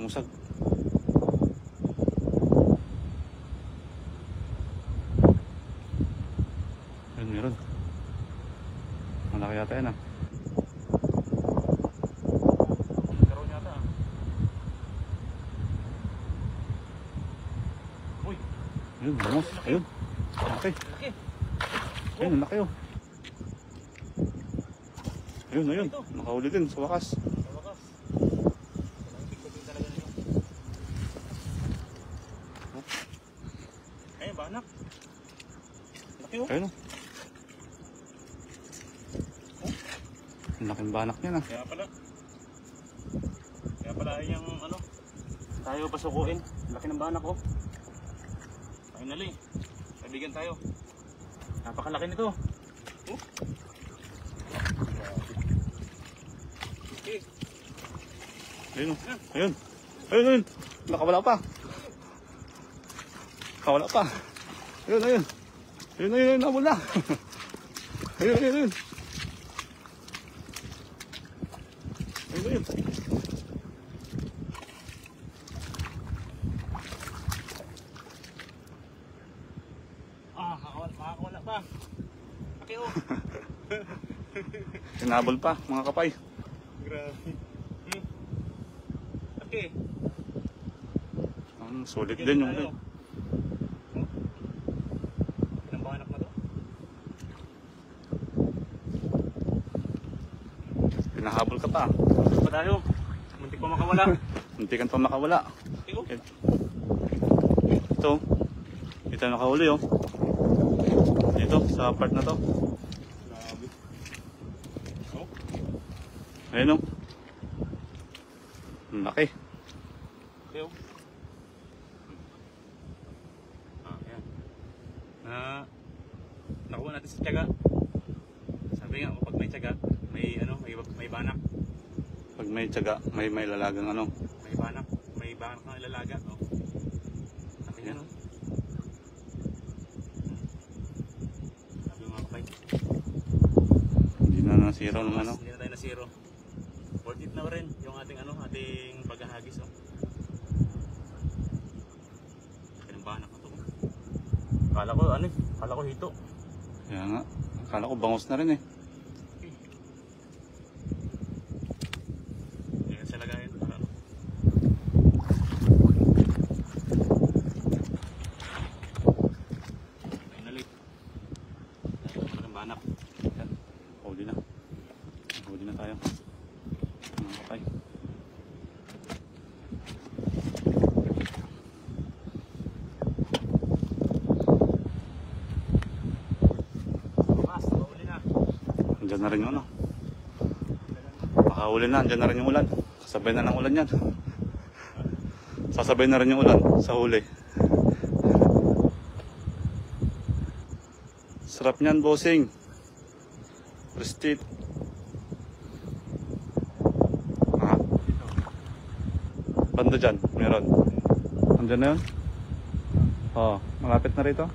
Musag. Ayun, meron. Malaki yata yan ah. Karoon yata ah. Uy. Ayun, bangos. Ayun. Laki. Laki. Ayun, laki oh. Ayun, ayun. Nakahuli din sa wakas. Sa wakas. Ibig sabihin talaga nito. Ayun, banak. Laki oh. Ayun oh. Ang laking banak niya na. Kaya pala yung ano, tayo pasukuin. Laki ng banak oh. Finally, kaibigan tayo. Napakalaki nito. Oh. Okay. Ayun oh. Ayun. Ayun, ayun. Nakawala pa. Nakawala pa. Ayun, ayun. Ayun, ayun, ayun. Nawala. Ayun, ayun, ayun. Ayun, ayun. Makakawala pa. Okay oh. Tinabol pa, mga kapay. Grabe. Okay. Sulit din yung tayo. Ilang banak na to? Pinahabol ka pa. Ano pa tayo? Muntik pa makawala. Muntikan pa makawala. Okay oh. Ito. Ito nakahuli oh. Dito, sa part na to. Grabe. Oh. Ayun oh. Ang laki. Okay oh. Ayan. Nakuha natin sa tiyaga. Sabi nga, kapag may tiyaga, may banak. Pag may tiyaga, may lalagang ano. May banak na ilalaga. Oh. Sabi nga no. Sabi mga kapay. Hindi na nasira ng ano. Hindi na tayo na zero. Worth it na rin yung ating paghahagis oh. Kailang banak na to. Kala ko hito. Kaya nga. Akala ko bangos na rin eh. Ayan siya lagayin. Finally. Tayo naman ng banak. Yan. Huli na. Huli na tayo. Mga kapay. Andyan na rin yung ano. Makahuli na. Andyan na rin yung ulan. Kasabay na ng ulan yan. Sasabay na rin yung ulan sa huli. Sarap niyan, bossing. Prestige. Ha? Banda dyan. Meron. Andyan na yun? Oo. Malapit na rito.